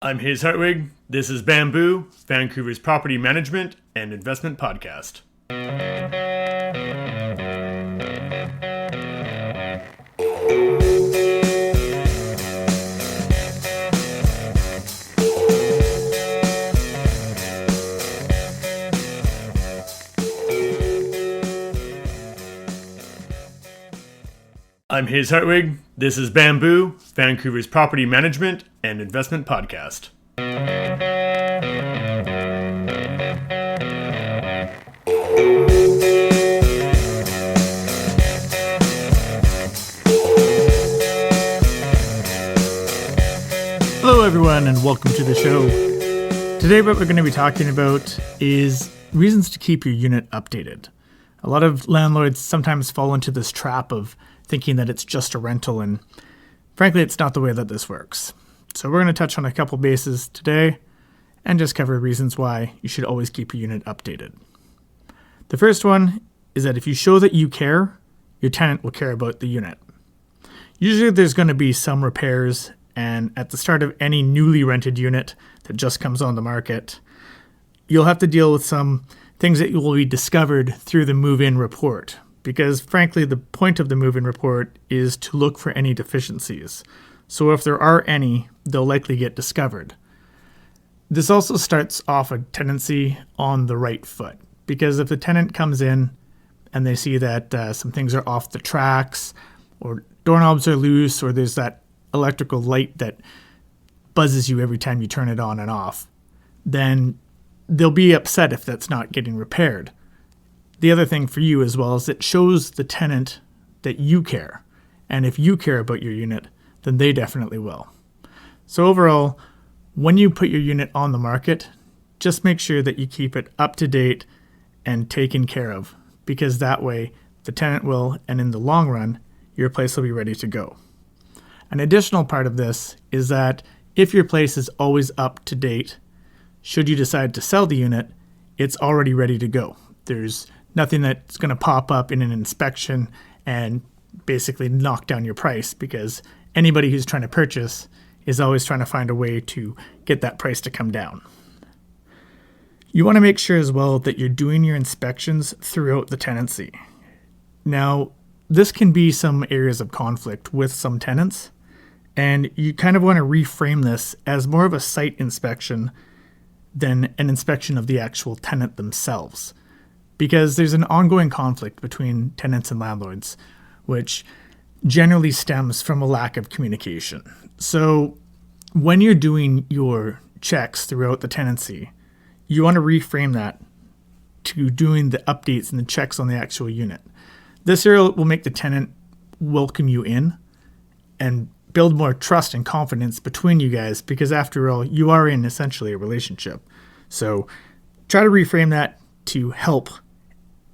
I'm Haze Hartwig. This is Bamboo, Vancouver's property management and investment podcast. I'm Haze Hartwig. This is Bamboo, Vancouver's property management and investment podcast. Hello everyone and welcome to the show. Today what we're going to be talking about is reasons to keep your unit updated. A lot of landlords sometimes fall into this trap of thinking that it's just a rental, and frankly it's not the way that this works. So we're going to touch on a couple bases today and just cover reasons why you should always keep your unit updated. The first one is that if you show that you care, your tenant will care about the unit. Usually there's going to be some repairs, and at the start of any newly rented unit that just comes on the market, you'll have to deal with some things that will be discovered through the move-in report. Because frankly, the point of the move-in report is to look for any deficiencies. So if there are any, they'll likely get discovered. This also starts off a tenancy on the right foot. Because if the tenant comes in and they see that some things are off the tracks, or doorknobs are loose, or there's that electrical light that buzzes you every time you turn it on and off, then they'll be upset if that's not getting repaired. The other thing for you as well is it shows the tenant that you care. And if you care about your unit, then they definitely will. So overall, when you put your unit on the market, just make sure that you keep it up to date and taken care of, because that way the tenant will, and in the long run, your place will be ready to go. An additional part of this is that if your place is always up to date, should you decide to sell the unit, it's already ready to go. There's nothing that's going to pop up in an inspection and basically knock down your price, because anybody who's trying to purchase is always trying to find a way to get that price to come down. You want to make sure as well that you're doing your inspections throughout the tenancy. Now, this can be some areas of conflict with some tenants, and you kind of want to reframe this as more of a site inspection than an inspection of the actual tenant themselves. Because there's an ongoing conflict between tenants and landlords, which generally stems from a lack of communication. So when you're doing your checks throughout the tenancy, you want to reframe that to doing the updates and the checks on the actual unit. This area will make the tenant welcome you in and build more trust and confidence between you guys, because after all, you are in essentially a relationship. So try to reframe that to help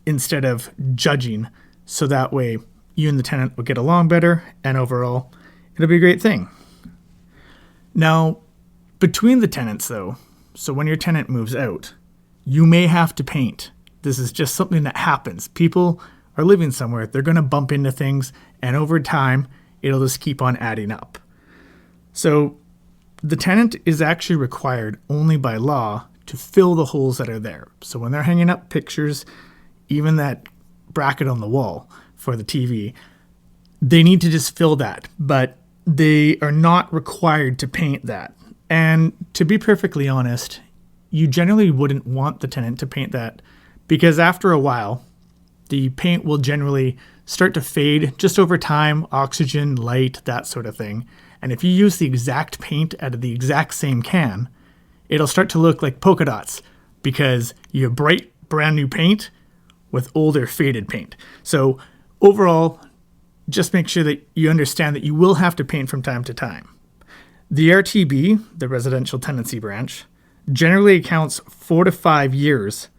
instead of judging, so that way you and the tenant will get along better, and overall it'll be a great thing. Now, between the tenants though, so when your tenant moves out, you may have to paint. This is just something that happens. People are living somewhere, they're going to bump into things, and over time it'll just keep on adding up. So the tenant is actually required only by law to fill the holes that are there. So when they're hanging up pictures, even that bracket on the wall for the TV, they need to just fill that, but they are not required to paint that. And to be perfectly honest, you generally wouldn't want the tenant to paint that, because after a while, the paint will generally start to fade just over time, oxygen, light, that sort of thing. And if you use the exact paint out of the exact same can, it'll start to look like polka dots, because you have bright, brand new paint with older faded paint. So overall, just make sure that you understand that you will have to paint from time to time. The RTB, the residential tenancy branch, generally accounts 4 to 5 years,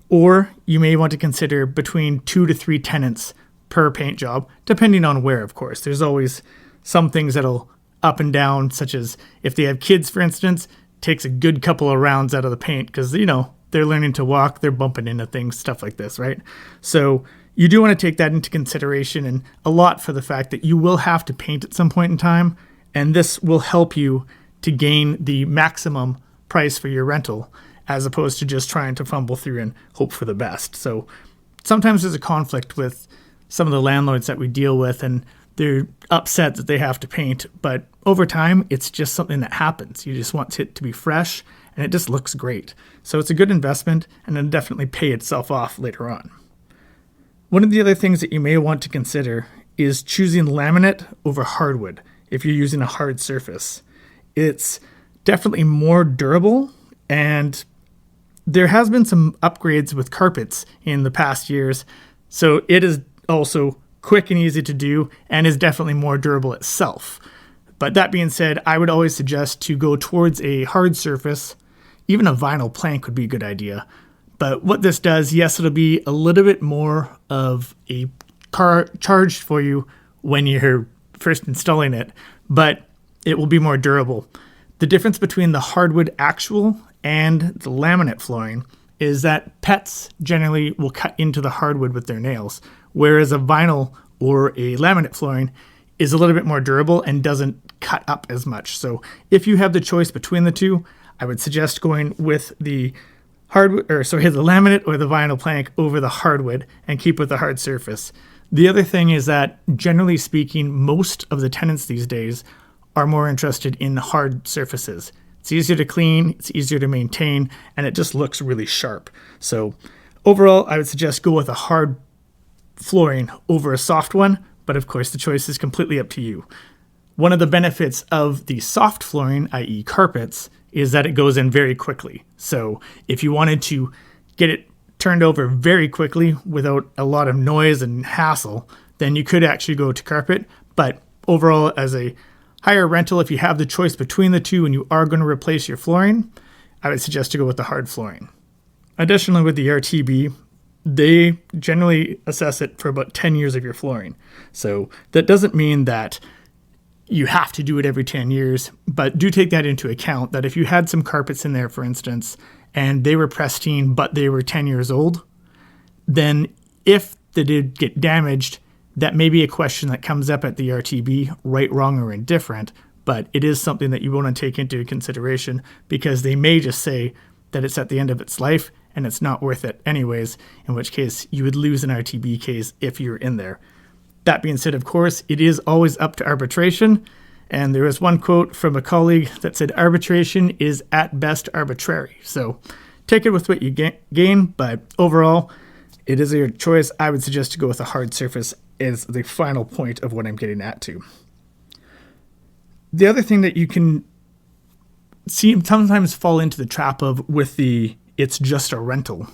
or you may want to consider between 2 to 3 tenants per paint job, depending on where, of course. There's always some things that'll up and down, such as if they have kids, for instance, takes a good couple of rounds out of the paint, because, they're learning to walk, they're bumping into things, stuff like this, right? So you do want to take that into consideration, and a lot for the fact that you will have to paint at some point in time, and this will help you to gain the maximum price for your rental, as opposed to just trying to fumble through and hope for the best. So sometimes there's a conflict with some of the landlords that we deal with, and they're upset that they have to paint, but over time, it's just something that happens. You just want it to be fresh, and it just looks great. So it's a good investment, and it'll definitely pay itself off later on. One of the other things that you may want to consider is choosing laminate over hardwood if you're using a hard surface. It's definitely more durable, and there has been some upgrades with carpets in the past years, so it is also quick and easy to do, and is definitely more durable itself. But that being said, I would always suggest to go towards a hard surface. Even a vinyl plank would be a good idea. But what this does, yes, it'll be a little bit more of a charge for you when you're first installing it, but it will be more durable. The difference between the hardwood actual and the laminate flooring is that pets generally will cut into the hardwood with their nails, whereas a vinyl or a laminate flooring is a little bit more durable and doesn't cut up as much. So if you have the choice between the two, I would suggest going with the the laminate or the vinyl plank over the hardwood, and keep with the hard surface. The other thing is that, generally speaking, most of the tenants these days are more interested in hard surfaces. It's easier to clean, it's easier to maintain, and it just looks really sharp. So overall, I would suggest go with a hard flooring over a soft one, but of course the choice is completely up to you. One of the benefits of the soft flooring, i.e. carpets, is that it goes in very quickly. So if you wanted to get it turned over very quickly without a lot of noise and hassle, then you could actually go to carpet. But overall, as a higher rental, if you have the choice between the two and you are going to replace your flooring, I would suggest to go with the hard flooring. Additionally, with the RTB, they generally assess it for about 10 years of your flooring. So that doesn't mean that you have to do it every 10 years, but do take that into account, that if you had some carpets in there, for instance, and they were pristine, but they were 10 years old, then if they did get damaged, that may be a question that comes up at the RTB, right, wrong, or indifferent, but it is something that you want to take into consideration, because they may just say that it's at the end of its life and it's not worth it anyways, in which case you would lose an RTB case if you're in there. That being said, of course, it is always up to arbitration, and there is one quote from a colleague that said arbitration is at best arbitrary. So take it with what you gain, but overall, it is your choice. I would suggest to go with a hard surface as the final point of what I'm getting at to. The other thing that you can see sometimes fall into the trap of with the it's just a rental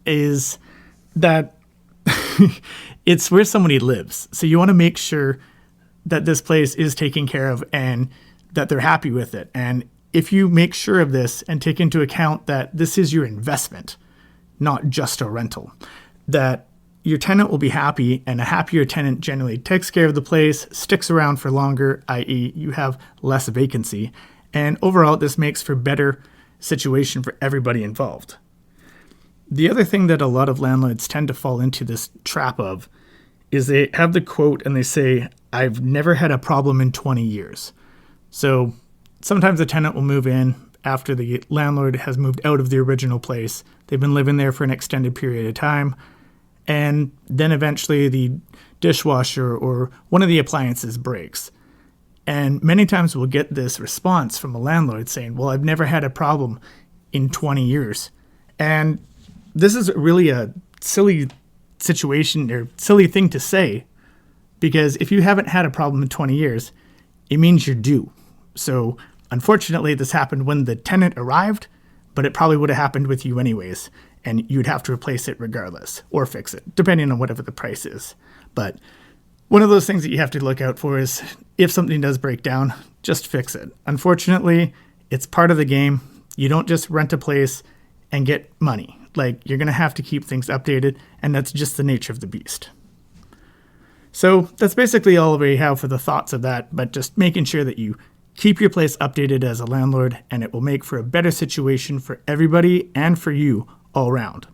is that it's where somebody lives. So you want to make sure that this place is taken care of and that they're happy with it. And if you make sure of this and take into account that this is your investment, not just a rental, that your tenant will be happy, and a happier tenant generally takes care of the place, sticks around for longer, i.e. you have less vacancy. And overall, this makes for better situation for everybody involved. The other thing that a lot of landlords tend to fall into this trap of is they have the quote and they say, I've never had a problem in 20 years. So sometimes a tenant will move in after the landlord has moved out of the original place. They've been living there for an extended period of time. And then eventually the dishwasher or one of the appliances breaks. And many times we'll get this response from a landlord saying, well, I've never had a problem in 20 years. And this is really a silly situation or silly thing to say, because if you haven't had a problem in 20 years, it means you're due. So unfortunately, this happened when the tenant arrived, but it probably would have happened with you anyways, and you'd have to replace it regardless or fix it, depending on whatever the price is. But one of those things that you have to look out for is if something does break down, just fix it. Unfortunately, it's part of the game. You don't just rent a place and get money. Like, you're going to have to keep things updated, and that's just the nature of the beast. So that's basically all we have for the thoughts of that, but just making sure that you keep your place updated as a landlord, and it will make for a better situation for everybody and for you all around.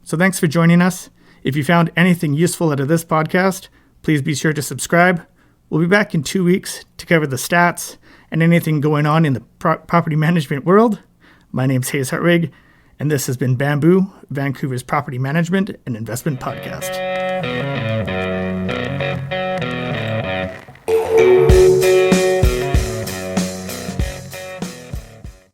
So thanks for joining us. If you found anything useful out of this podcast, please be sure to subscribe. We'll be back in 2 weeks to cover the stats and anything going on in the property management world. My name's Haze Hartwig, and this has been Bamboo, Vancouver's property management and investment podcast.